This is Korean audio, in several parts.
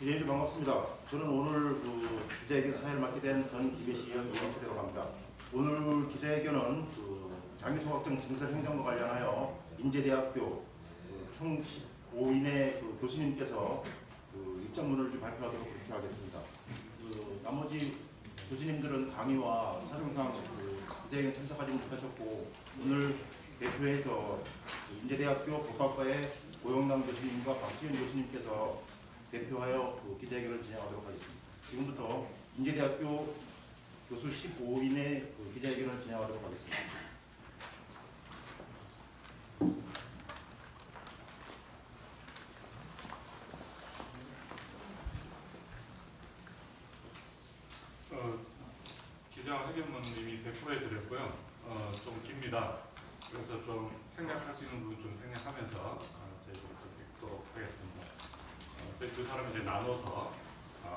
기자님들 반갑습니다. 저는 오늘 기자회견 사회를 맡게 된 전 김해시의원 이광철이라고 합니다. 오늘 기자회견은 장기소각장 증설 행정과 관련하여 인제대학교 총 15인의 교수님께서 입장문을 좀 발표하도록 그렇게 하겠습니다. 나머지 교수님들은 강의와 사정상 기자회견 참석하지 못하셨고 오늘 대표해서 인제대학교 법학과의 고영남 교수님과 박지윤 교수님께서 대표하여 기자회견을 진행하도록 하겠습니다. 지금부터 인제대학교 교수 15인의 기자회견을 진행하도록 하겠습니다. 기자회견문은 이미 배포해드렸고요. 좀 깁니다. 그래서 좀 생략할 수 있는 부분 좀 생략하면서 저희가 읽도록 하겠습니다. 저희 두 사람이 이제 나눠서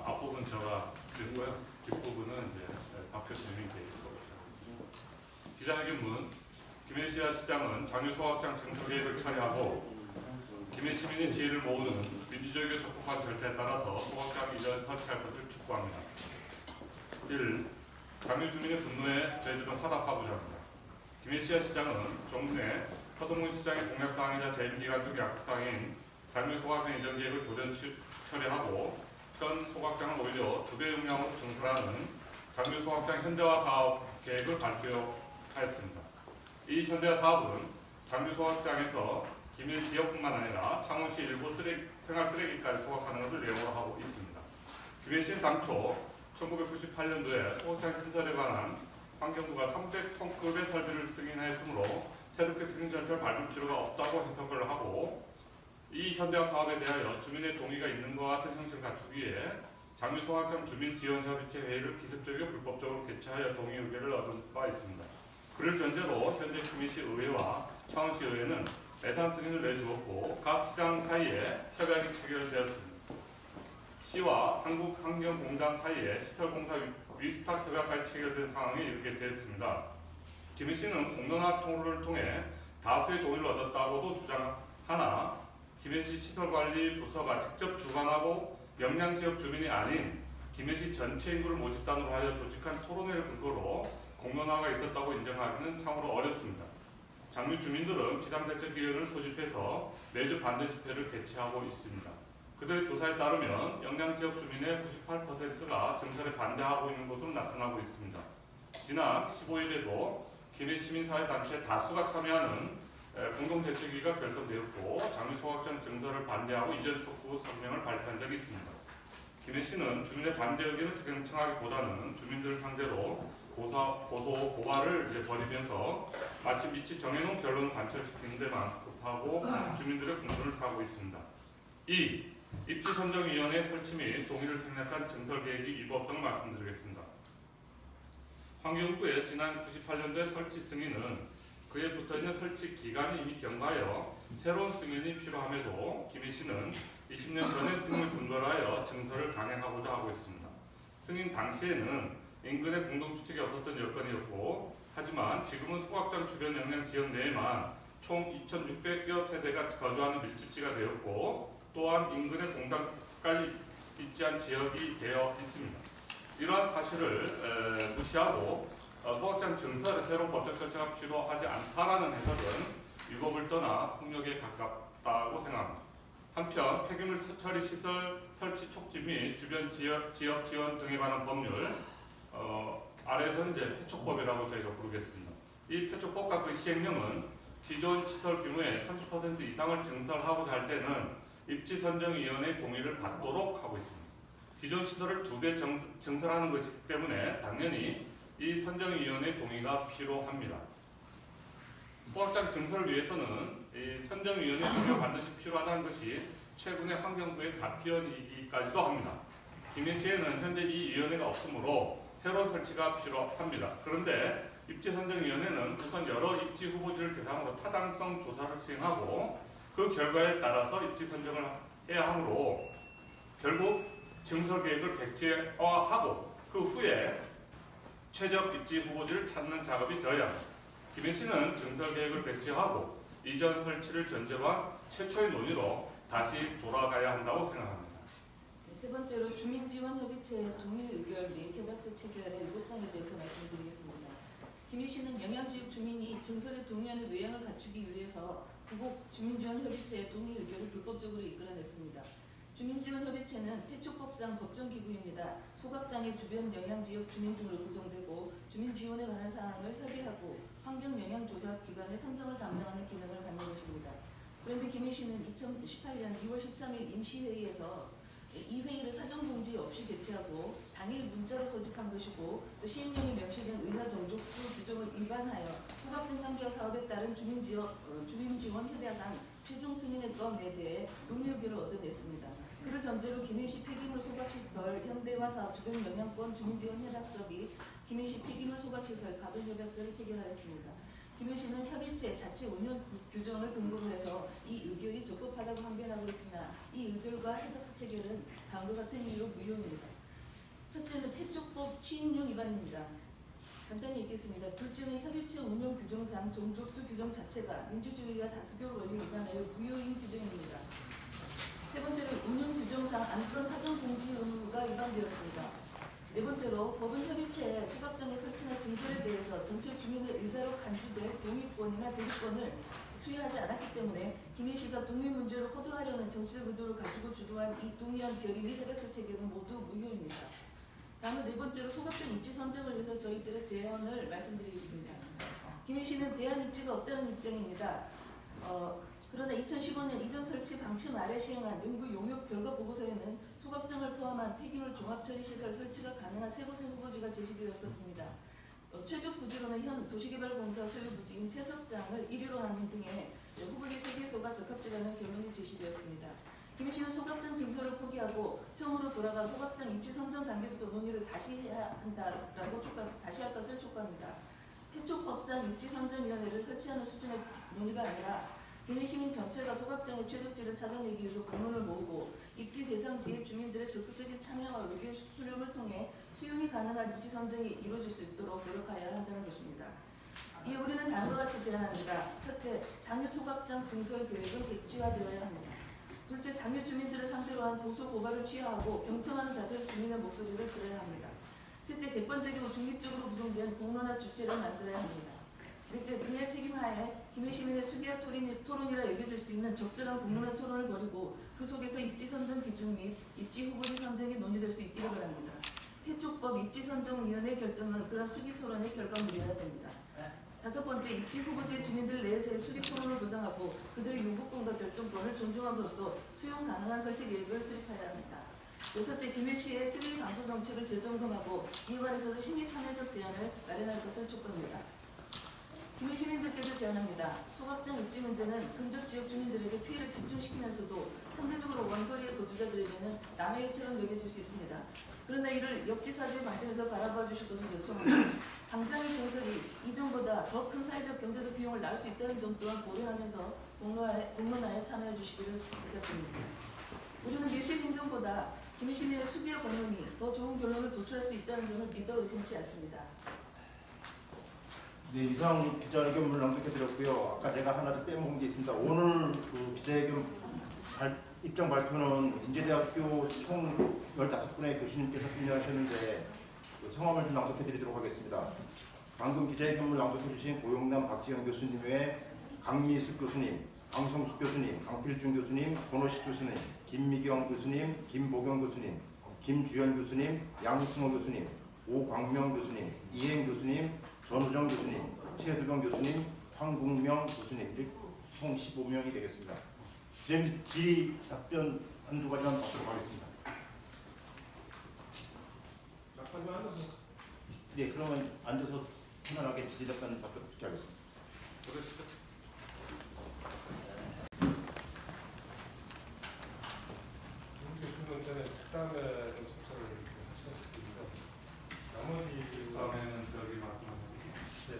앞부분 제가 읽고요. 뒷부분은 이제 박 교수님이 읽도록 하겠습니다. 기자회견문. 김해시와 시장은 장유소각장 증설 계획을 처리하고 김해 시민의 지혜를 모으는 민주적이고 적법한 절차에 따라서 소각장 이전 설치할 것을 촉구합니다. 1. 장유 주민의 분노에 저희들은 화답하고자 합니다. 김해시와 시장은 종래 허성문 시장의 공약사항이자 재임기간 중 약속사항인 장유 소각장 이전 계획을 돌연 처리하고 현 소각장을 오히려 2배 용량으로 증설하는 장유 소각장 현대화 사업 계획을 발표하였습니다. 이 현대화 사업은 장유 소각장에서 김해 지역뿐만 아니라 창원시 일부 생활 쓰레기까지 소각하는 것을 내용으로 하고 있습니다. 김해시는 당초 1998년도에 소각장 신설에 관한 환경부가 300톤급의 설비를 승인하였으므로 새롭게 승인 절차를 밟을 필요가 없다고 해석을 하고 이 현대화 사업에 대하여 주민의 동의가 있는 것과 같은 형식을 갖추기 위해 장유 소각장 주민지원협의체 회의를 기습적이고 불법적으로 개최하여 동의 의결을 얻은 바 있습니다. 그를 전제로 현재 김해시 의회와 창원시 의회는 예산 승인을 내주었고 각 시장 사이에 협약이 체결되었습니다. 시와 한국환경공단 사이에 시설공사 위스탁 협약까지 체결된 상황에 이르게 되었습니다. 김해시는 공론화 토론을 통해 다수의 동의를 얻었다고도 주장하나 김해시 시설관리 부서가 직접 주관하고 영양지역 주민이 아닌 김해시 전체 인구를 모집단으로 하여 조직한 토론회를 근거로 공론화가 있었다고 인정하기는 참으로 어렵습니다. 장유 주민들은 비상대책위원회를 소집해서 매주 반대 집회를 개최하고 있습니다. 그들의 조사에 따르면 영양지역 주민의 98%가 증설에 반대하고 있는 것으로 나타나고 있습니다. 지난 15일에도 김해 시민사회단체 다수가 참여하는 공동대책위가 결성되었고 장유 소각장 증설을 반대하고 이전 촉구 성명을 발표한 적이 있습니다. 김해시는 주민의 반대 의견을 경청하기보다는 주민들을 상대로 고소 고발을 벌이면서 마침 이치 정해놓은 결론을 관철시키는 데만 급하고 주민들의 공분을 사고 있습니다. 2. 입지선정위원회 설치 및 동의를 생략한 증설 계획의 위법성을 말씀드리겠습니다. 환경부의 지난 98년도의 설치 승인은 그에 붙어있는 설치 기간이 이미 경과하여 새로운 승인이 필요함에도 김해시는 20년 전의 승인을 근거로 하여 증설을 강행하고자 하고 있습니다. 승인 당시에는 인근에 공동주택이 없었던 여건이었고 하지만 지금은 소각장 주변 영향 지역 내에만 총 2,600여 세대가 거주하는 밀집지가 되었고 또한 인근에 공단까지 입지한 지역이 되어 있습니다. 이러한 사실을 무시하고 소각장 증설에 새로운 법적 절차가 필요하지 않다라는 해석은 위법을 떠나 폭력에 가깝다고 생각합니다. 한편 폐기물 처리 시설 설치 촉진 및 주변 지역 지원 등에 관한 법률 아래에서는 이제 폐촉법이라고 저희가 부르겠습니다. 이 폐촉법과 그 시행령은 기존 시설 규모의 30% 이상을 증설하고자 할 때는 입지선정위원회 동의를 받도록 하고 있습니다. 기존 시설을 2배 증설하는 것이기 때문에 당연히 이 선정위원회 동의가 필요합니다. 소각장 증설을 위해서는 이 선정위원회 동의가 반드시 필요하다는 것이 최근에 환경부의 답변이기까지도 합니다. 김해시에는 현재 이 위원회가 없으므로 새로운 설치가 필요합니다. 그런데 입지선정위원회는 우선 여러 입지 후보지를 대상으로 타당성 조사를 수행하고 그 결과에 따라서 입지 선정을 해야 하므로 결국 증설 계획을 백지화하고 그 후에 최적 입지 후보지를 찾는 작업이 되어야 합니다. 김해시는 증설 계획을 백지화하고 이전 설치를 전제로 한 최초의 논의로 다시 돌아가야 한다고 생각합니다. 세 번째로 주민지원협의체 동의의결 및 협약서 체결의 의법성에 대해서 말씀드리겠습니다. 김 희 씨는 영양지역 주민이 증설에 동의하는 외양을 갖추기 위해서 부곡 주민지원협의체의 동의의결을 불법적으로 이끌어냈습니다. 주민지원협의체는 폐촉법상 법정기구입니다. 소각장의 주변 영양지역 주민 등으로 구성되고 주민지원에 관한 사항을 협의하고 환경영향조사기관의 선정을 담당하는 기능을 갖는 것입니다. 그런데 김 희 씨는 2018년 2월 13일 임시회의에서 이 회의를 사전공지 없이 개최하고 당일 문자로 소집한 것이고 또 시행령에 명시된 의사 정족수 규정을 위반하여 소각장 환경 사업에 따른 주민지원 협약안 최종 승인의 건에 대해 동의의결을 얻어냈습니다. 그를 전제로 김 희 씨 폐기물 소각시설 현대화 사업 주변 영향권 주민지원 협약서 및 김 희 씨 폐기물 소각시설 가동 협약서를 체결하였습니다. 김 희 씨는 협의체 자체 운영 규정을 근거로 해서 이 의결이 적법하다고 항변하고 있으나 이 의결과 협약서 체결은 다음과 같은 이유로 무효입니다. 첫째는 폐촉법 시행령 위반입니다. 간단히 읽겠습니다. 둘째는 협의체 운영 규정상 정족수 규정 자체가 민주주의와 다수결 원리 위반하여 무효인 규정입니다. 세 번째로 운영 규정상 안건 사전 공지 의무가 위반되었습니다. 네 번째로 법은 협의체에 소각장의 설치나 증설에 대해서 전체 주민의 의사로 간주될 동의권이나 대리권을 수여하지 않았기 때문에 김 희 씨가 동의 문제를 호도하려는 정치적 의도를 가지고 주도한 이 동의안 결의 및 협약서 체결은 모두 무효입니다. 다음은 네 번째로 소각장 입지 선정을 위해서 저희들의 제언을 말씀드리겠습니다. 김 희 씨는 대안 입지가 없다는 입장입니다. 그러나 2015년 이전 설치 방침 아래 시행한 연구 용역 결과 보고서에는 소각장을 포함한 폐기물 종합처리시설 설치가 가능한 세 곳의 후보지가 제시되었었습니다. 최적 부지로는 현 도시개발공사 소유 부지인 채석장을 1위로 하는 등의 후보지 3개소가 적합지라는 결론이 제시되었습니다. 김 희 씨는 소각장 증설을 포기하고 처음으로 돌아가 소각장 입지 선정 단계부터 논의를 다시 해야 한다라고 다시 할 것을 촉구합니다. 폐촉법상 입지 선정위원회를 설치하는 수준의 논의가 아니라 김 희 시민 전체가 소각장의 최적지를 찾아내기 위해서 공론을 모으고 입지 대상 지역 주민들의 적극적인 참여와 의견 수렴을 통해 수용이 가능한 입지 선정이 이루어질 수 있도록 노력하여야 한다는 것입니다. 이에 우리는 다음과 같이 제안합니다. 첫째, 장유 소각장 증설 계획은 백지화되어야 합니다. 둘째, 장유 주민들을 상대로 한 고소 고발을 취하하고 경청하는 자세로 주민의 목소리를 들어야 합니다. 셋째, 객관적이고 중립적으로 구성된 공론화 주체를 만들어야 합니다. 넷째, 그의 책임하에 김 희 시민의 수기와 토론이라 여겨질 수 있는 적절한 공론화 토론을 벌이고 그 속에서 입지 선정 기준 및 입지 후보지 선정이 논의될 수 있기를 바랍니다. 폐촉법 입지선정위원회 결정은 그런 수기 토론의 결과물이어야 됩니다. 다섯 번째, 입지 후보지의 주민들 내에서의 수기 토론을 보장하고 그들의 요구권과 결정권을 존중함으로써 수용 가능한 설치 계획을 수립해야 합니다. 여섯째, 김 희 씨의 쓰레기 감소 정책을 재점검하고 이에 관해서도 심리 참여적 대안을 마련할 것을 촉구합니다. 김 희 시민들께도 제안합니다. 소각장 입지 문제는 근접 지역 주민들에게 피해를 집중시키면서도 상대적으로 원거리의 거주자들에게는 남의 일처럼 여겨질 수 있습니다. 그러나 이를 역지사지의 관점에서 바라봐 주실 것을 요청합니다. 당장의 증설이 이전보다 더 큰 사회적 경제적 비용을 낳을 수 있다는 점 또한 고려하면서 공론화에 참여해 주시기를 부탁드립니다. 우리는 밀실 행정보다 김 희 시민의 수기와 공론이 더 좋은 결론을 도출할 수 있다는 점을 믿어 의심치 않습니다. 네, 이상 기자회견문을 낭독해드렸고요. 아까 제가 하나 좀 빼먹은 게 있습니다. 오늘 그 기자회견 입장 발표는 인제대학교 총 15분의 교수님께서 참여하셨는데 그 성함을 좀 낭독해드리도록 하겠습니다. 방금 기자회견문 낭독해주신 고용남 박지영 교수님 외에 강미숙 교수님, 강성숙 교수님, 강필준 교수님, 권호식 교수님, 김미경 교수님, 김보경 교수님, 김주현 교수님, 양승호 교수님, 오광명 교수님, 이행 교수님, 전우정 교수님, 최두경 교수님, 황국명 교수님 이렇게 총 15명이 되겠습니다. 지 답변 한두 가지만 받도록 하겠습니다. 네, 그러면 앉아서 편안하게 지 답변 받도록 하겠습니다. 그러시죠. 교수님은 전에 특담에 참석을 하셨습니다. 나머지 다음에는 저기 말씀하신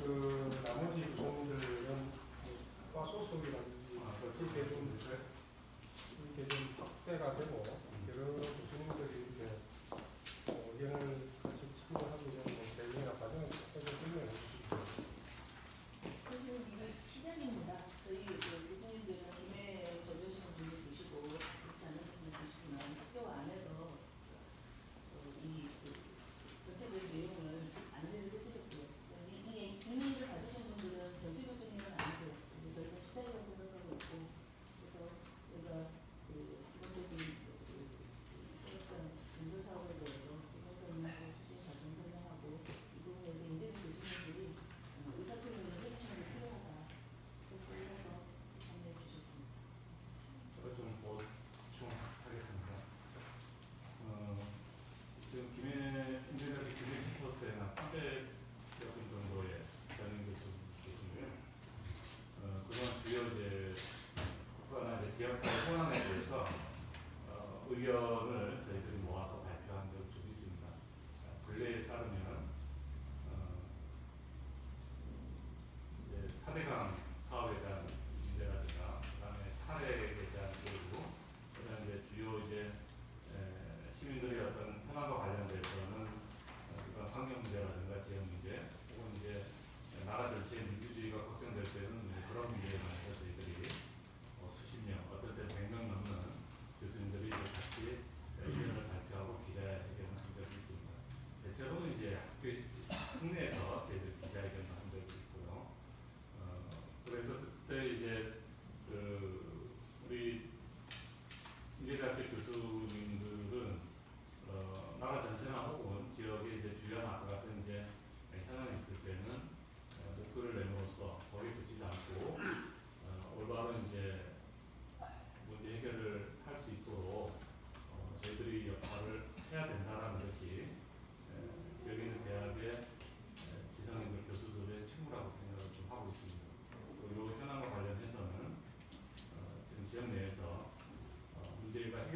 그 나머지 구성들은 과 소속이라든지 이렇게 좀 확대가 되고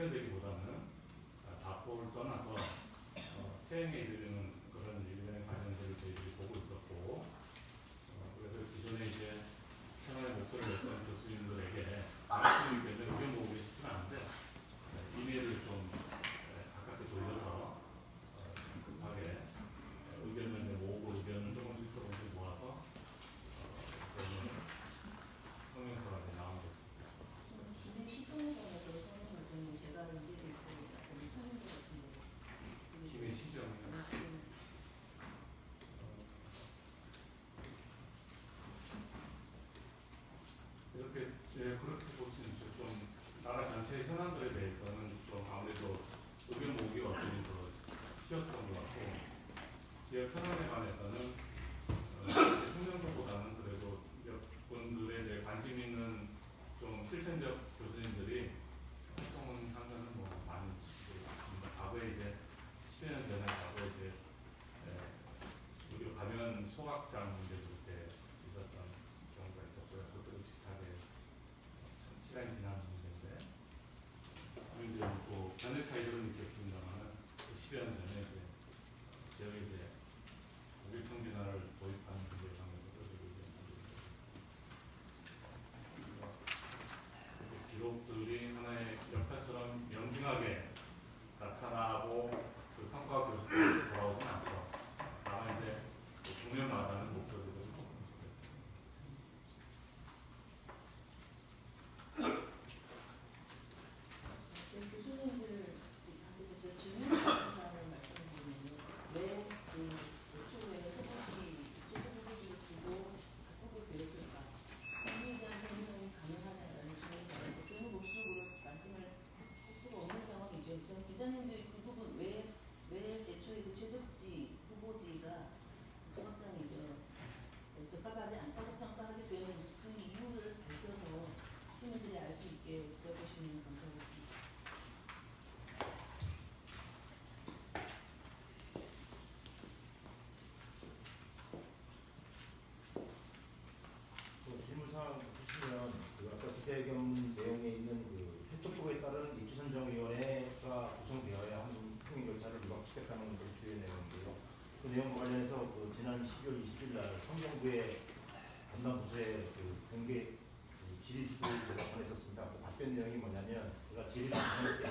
참여되기보다는 답법을 떠나서 퇴행에 이르는 그런 일련의 과정들을 저희들이 보고 있었고, 그래서 기존에 이제 평화의 목소리를 냈던 교수님들에게 말씀 의견을 의견 모으기 쉽지는 않은데 이메일을 좀 가깝게 돌려서 급하게 의견을 모으고 의견을 조금씩 모아서 성명서가 나온 것입니다. 기내 시정에 관해서 설명을 좀 제가 이제 듣고 나서 찾는 것 같은데. 기내 시정. 이렇게 그렇게 볼 수 있죠. 좀 나라 전체의 현안들에 대해서는 좀 아무래도 의견 모으기가 어쩌면 더 쉬웠던 것 같고, 지역 현안에 관해서는 성명서보다는 그래도 몇 분들에 대해 관심 있는 좀 실천적 교수님들이 활동을 하면은 뭐 많이 있습니다. 과거에 이제 10여 년 전에 이제 의료 가면 소각장 문제도 그때 있었던 경우가 있었고요. 그것도 비슷하게 시간이 지난 문제인데, 이제 또 견해 차이들은 있었습니다만 10여 년 전에 이제 지역에 이제 국유평균화를 도입하는 문제에 관해서도 기록들이 하나의 역사처럼 명징하게 나타나고 그 성과가 교수들에서 돌아오진 않죠. 다만 이제 공연하다는 목소리도 있고. 교수님들 앞에서 저 질문 사항을 말씀드리면요. 왜그 애초에 후보지 이쪽 후보지를 두고 바꾸게 되었을까? 거기에 대한 설명이 가능하냐라는 질문이 나와서 저는 법적으로 말씀을 할 수가 없는 상황이죠. 저는 기자님들이 그 부분 왜 애초에 그 최적지 후보지가 소각장이죠. 적합하지 않다고 평가하게 되는 그 이유를 밝혀서 시민들이 알 수 있게 들어주시면 감사하겠습니다. 질문사항 보시면 아까 기자회견 내용에 있는 그 해촉법에 따른 입지선정위원회가 구성되어야 하는 행정절차를 부각시켰다는 것이 주요 내용인데요. 그 내용과 관련해서 그 지난 12월 20일 날 성정부의 담당 부서에 그 공개 질의를 제가 보냈었습니다. 그 답변 내용이 뭐냐면 제가 질의를 보낼 때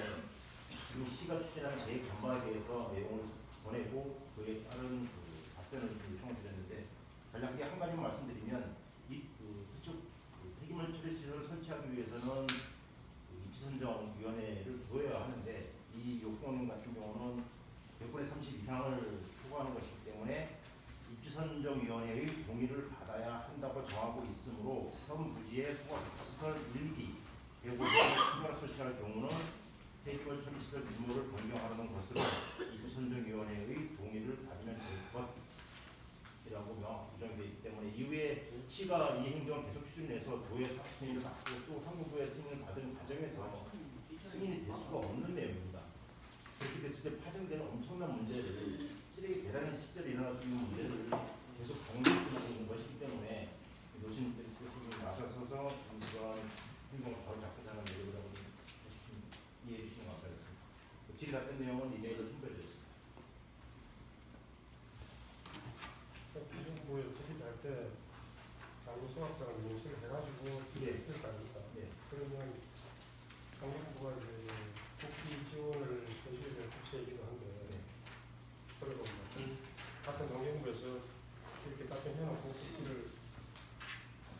지금 시가 추진하는 계획 전반에 대해서 내용을 보내고 그에 따른 그 답변을 좀 요청을 드렸는데 간략하게 한 가지만 말씀드리면 폐기물 처리시설을 설치하기 위해서는 입지선정위원회를 둬야 하는데 이 요건 같은 경우는 100분의 30 이상을 초과하는 것이기 때문에 입지선정위원회의 동의를 받아야 한다고 정하고 있으므로 현 부지의 소각시설 1기 150을 설치할 경우는 폐기물 처리시설 규모를 변경하는 것으로 입지선정위원회의 동의를 받으면 될 것. 이라고 명확히 규정되어 있기 때문에 이후에 시가 이 행정을 계속 추진해서 도에서 승인을 받고 또 환경부의 승인을 받은 과정에서 승인이 될 수가 없는 내용입니다. 그렇게 됐을 때 파생되는 엄청난 문제를 쓰레기 배달의 시절에 일어날 수 있는 문제를 계속 방지하고 있는 것이기 때문에 노신들께서 나서서 그런 행동을 바로 잡고자 하는 내용이라고 이해해 주시면 감사하겠습니다. 질의 답변 내용은 이메일로 첨부해 드렸습니다. 중정부에 질의할 때 장부 소각장을 인식을 해가지고 질의를 할 거 아닙니까? 그러면 환경부가 이제 국비 지원을 해줘야 될 부처이기도 한데 그리고 같은 환경부에서 이렇게 답변해놓고 국비를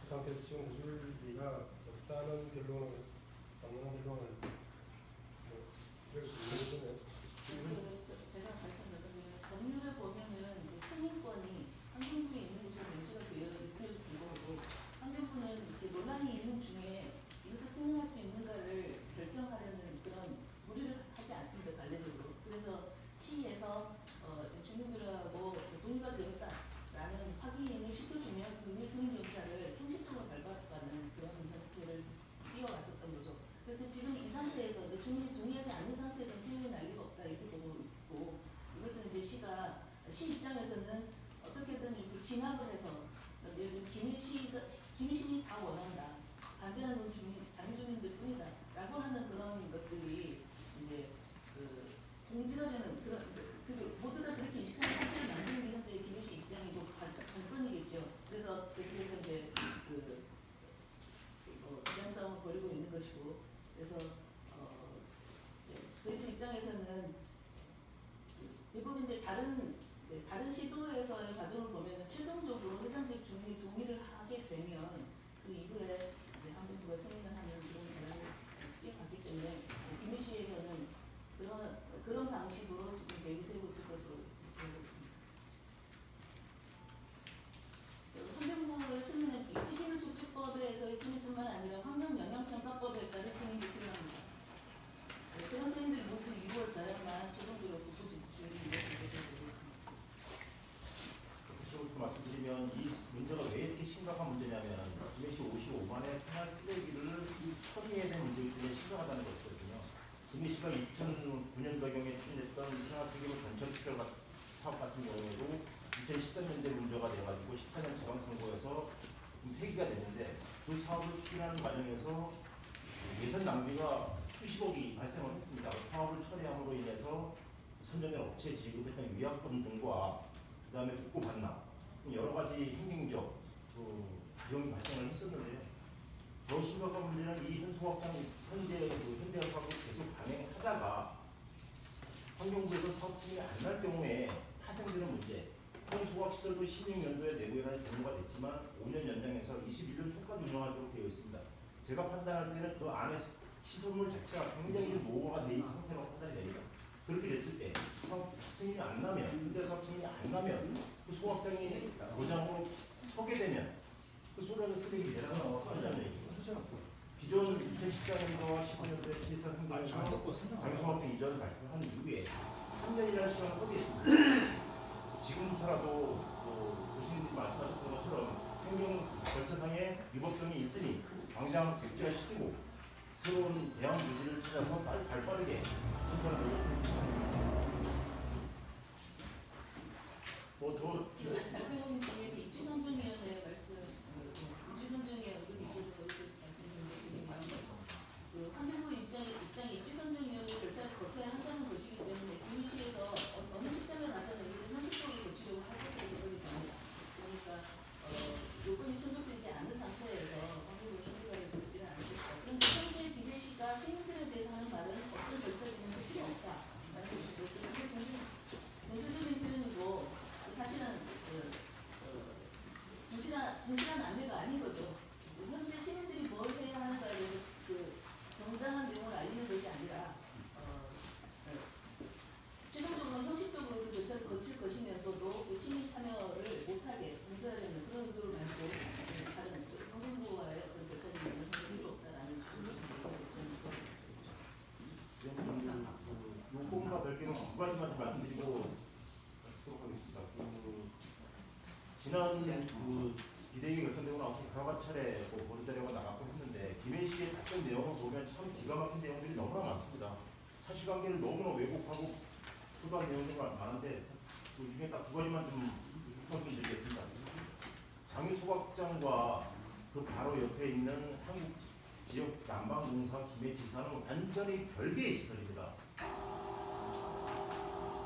그 상태에서 지원해 줄 리가 없다는 결론을 당연한 결론을 이럴 수 있는 거죠. 제가 말씀드리면 법률에 보면은 이제 승인권이 환경부에 있는 것으로 명시가 되어 있음에도 불구하고 환경부는 이렇게 논란이 있는 중에 이것을 승인할 수 있는가를 결정하려는 그런 무리를 하지 않습니다. 관례적으로. 그래서 시에서 주민들하고 동의가 되었다라는 확인을 시켜주면 그 후에 승인 절차를 형식적으로 밟아가는 그런 형태를 띄어왔었던 거죠. 그래서 지금 이 상태에서 주민이 동의하지 않는 상태에서 승인이 날 리가 없다 이렇게 보고 있고, 이것은 이제 시 입장에서는 어떻게든 이렇게 진압을 해서 김해시민이 다 원한다, 반대하는 건 장주민들 뿐이다 라고 하는 그런 것들이 공지가 되는 그런 모두가 그렇게 인식하는 상태를 만드는 게 현재 김혜시 입장이고 관건이겠죠. 그래서 계속해서 이제 기량 싸움을 벌이고 있는 것이고, 그래서 저희들 입장에서는 대부분 이제 다른 시도에서의 과정을 보면은 최종적으로 해당 지역 주민이 동의를 하게 되면 그 이후에 이제 환경부가 승인을 하는 그런 과정을 뛰어갔기 때문에 김해시에서는 그런 방식으로 지금 계획을 세우고 있을 것으로 예상되고 있습니다. 환경부의 승인은 피디물 촉진법에서의 승인뿐만 아니라 환경영향평가법에 따른 승인이 필요합니다. 그런 승인들이 모두 이루어져야만 최종적으로 국토 지출이 이루어지게 되고 있습니다. 그렇게 말씀드리면 이 문제가 왜 이렇게 심각한 문제냐면 김해시 55만의 생활 쓰레기를 처리해야 되는 문제이기 때문에 심각하다는 것이거든요. 김해시가 2009년도경에 추진했던 생활 쓰레기 전철 시설 사업 같은 경우에도 2013년대 문제가 돼가지고 14년 재방선거에서 폐기가 됐는데 그 사업을 추진하는 과정에서 예산 낭비가 수십억이 발생을 했습니다. 사업을 처리함으로 인해서 선정된 업체에 지급했던 위약금 등과 그 다음에 복구 반납 여러 가지 행정적 비용이 발생을 했었는데요. 더 심각한 문제는 이 현소확장 현대화 사업을 계속 강행하다가 환경부에서 사업 승인이 안 날 경우에 파생되는 문제. 현소확시설도 16년도에 내부에라는 경우가 됐지만 5년 연장해서 21년 초까지 운영하도록 되어 있습니다. 제가 판단할 때는 그 안에 시설물 자체가 굉장히 좀 노후화가 돼 있는 상태로 판단이 됩니다. 그렇게 됐을 때 사업 승인이 안 나면, 현대사업 승인이 안 나면 그 소확장이 고장으로 서게 되면 그 쏟아진 쓰레기 대상은 어떠하냐는 얘기죠. 기존 2014년도와 15년도에 시설 행정에서 장소확장 이전을 발표한 이후에 3년이라는 시간을 허비했습니다. 지금부터라도 교수님들이 말씀하셨던 것처럼 행정 절차상의 위법성이 있으니 당장 객지화시키고 새로운 대안 유지를 찾아서 발빠르게 수사를 노력하겠습니다. 발표문 중에서 입지선정위원회 입지선정위에 언급이 있어서 거기서 말씀드리는 게 환경부 입장이 입지선정위원회 절차를 거쳐야 한다는 것이기 때문에 김해시에서 어느 시점에 가서는 이것을 현실적으로 고치려고 할 것으로 예상이 됩니다. 그러니까 요건이 충족되지 않은 상태에서 환경부 충족을 되지는 않겠다. 그런데 현재 김해시가 시민들에 대해서 하는 말은 어떤 절차 진행도 필요 없다라는 것이고, 그게 굉장히 전술적인 표현이고 사실은 진실한 안내가 아닌 거죠. 현재 시민들이 뭘 해야 하는가에 대해서 정당한 내용을 알리는 것이 아니라 최종적으로 형식적으로 그 절차를 거칠 것이면서도 그 시민 참여를 못하게 봉쇄하려는 그런 의도를 가지고 다른 환경부와의 어떤 절차는 필요 없다라는 식으로 요건과 별개는 두 가지만 말씀드리고 하도록 하겠습니다. 지난 비대위 결정되고 나서 여러 차례 보도자료가 나갔고 했는데 김해시의 답변 내용을 보면 참 기가 막힌 내용들이 너무나 많습니다. 사실관계를 너무나 왜곡하고 표방 내용들이 많은데 그 중에 딱 두 가지만 좀 말씀드리겠습니다. 장유소각장과 그 바로 옆에 있는 한국지역 난방공사 김해지사는 완전히 별개의 시설입니다.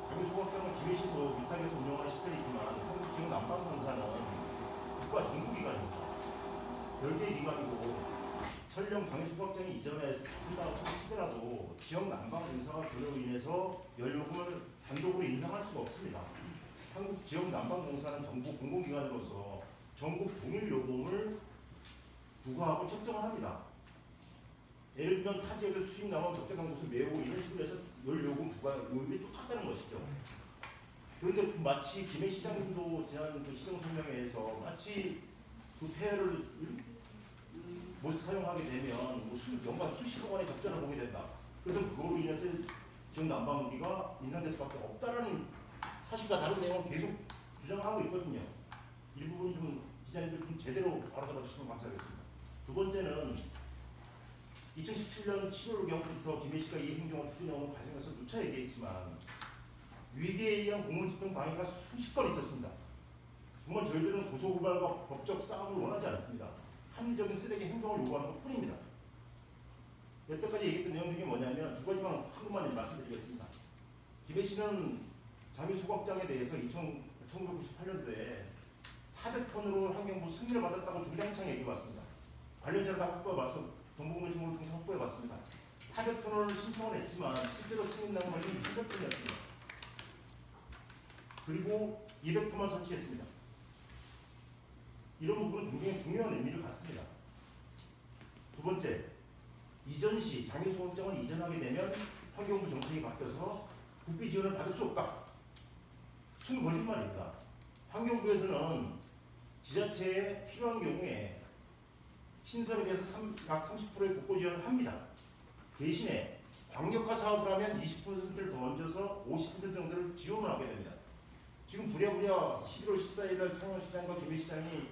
장유소각장은 김해시소 위탁에서 운영하는 시설이지만 한국지역 난방공사는 국가 정부기관입니다. 별개의 기관이고 설령 장유소각장이 이전에 한다고 치더라도 지역 난방공사가 그로 인해서 연료금을 단독으로 인상할 수가 없습니다. 한국 지역 난방공사는 정부 공공기관으로서 전국 동일 요금을 부과하고 책정을 합니다. 예를 들면 타 지역에서 수입 나온 적재간 곳을 메우고 이런 식으로 해서 연료금 부과 요금이 똑같다는 것이죠. 그런데 마치 김해시장님도 지난 그 시정설명회에서 마치 그 폐허를 못 사용하게 되면 연간 수십억 원의 적자를 보게 된다. 그래서 그거로 인해서 지역 난방비가 인상될 수밖에 없다라는 사실과 다른 내용을 계속 주장하고 있거든요. 이 부분 좀 기자님들 좀 제대로 알아들어 주시면 감사하겠습니다. 두 번째는 2017년 7월경부터 김해시가 이 행정을 추진해오는 과정에서 누차 얘기했지만 위기에 의한 공무집행 방해가 수십 건 있었습니다. 정말 저희들은 고소고발과 법적 싸움을 원하지 않습니다. 합리적인 쓰레기 행정을 요구하는 것 뿐입니다. 여태까지 얘기했던 내용 중에 뭐냐면 두 가지만 한 것만 말씀드리겠습니다. 김해 씨는 장유 소각장에 대해서 1998년도에 400톤으로 환경부 승인을 받았다고 주장창 얘기해봤습니다. 관련자를 다 확보해봤어. 정보공개정보를 통해서 확보해봤습니다. 400톤을 신청을 했지만 실제로 승인 나온 것이 300톤이었습니다. 그리고 200톤만 설치했습니다. 이런 부분은 굉장히 중요한 의미를 갖습니다. 두 번째, 이전 시 장유 소각장을 이전하게 되면 환경부 정책이 바뀌어서 국비 지원을 받을 수 없다. 순 거짓말입니다. 환경부에서는 지자체에 필요한 경우에 신설에 대해서 각 30%의 국고 지원을 합니다. 대신에 광역화 사업을 하면 20%를 더 얹어서 50% 정도를 지원을 하게 됩니다. 지금 부랴부랴 11월 14일 날 창원시장과 김해시장이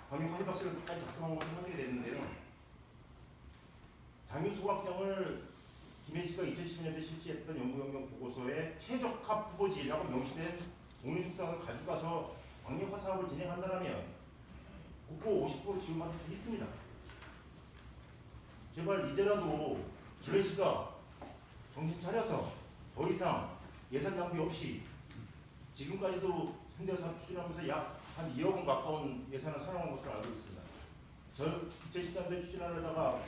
광역화 협약서를까지 작성한 것을 확인이 됐는데요. 장유 소각장을 김해시가 2012년에 실시했던 연구경영 보고서에 최적화 후보지라고 명시된 공유축상을 가져가서 광역화 사업을 진행한다면 국고 50% 지원받을 수 있습니다. 제발 이제라도 김해시가 정신 차려서 더 이상 예산 낭비 없이 지금까지도 현대사업 추진하면서 약 한 2억 원 가까운 예산을 사용한 것으로 알고 있습니다. 2013년도에 추진하려다가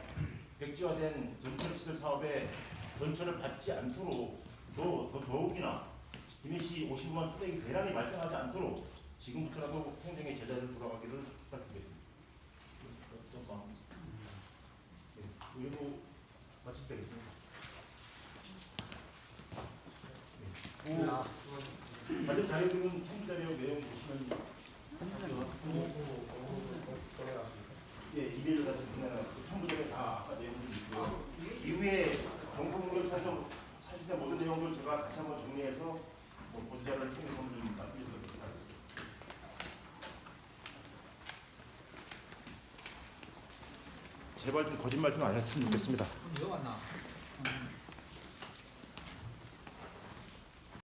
백지화된 전철시설 사업에 전철을 받지 않도록 더욱이나 김해시 55만 쓰레기 대란이 발생하지 않도록 지금부터라도 행정의 제자리로 돌아가기를 부탁드리겠습니다. 그리고 마칠 때겠습니다. 관련 자료들은 청구 자료 내용 보시면 예, 이메일 같은 거는 청구 자료 다 아까 내용들이 있고요. 이후에 정보 공개를 통해서 사실상 모든 내용을 제가 다시 한번 정리해서 보도자료를 통해서 좀 말씀드리도록 하겠습니다. 제발 좀 거짓말 좀 안 했으면 좋겠습니다. 이거 맞나?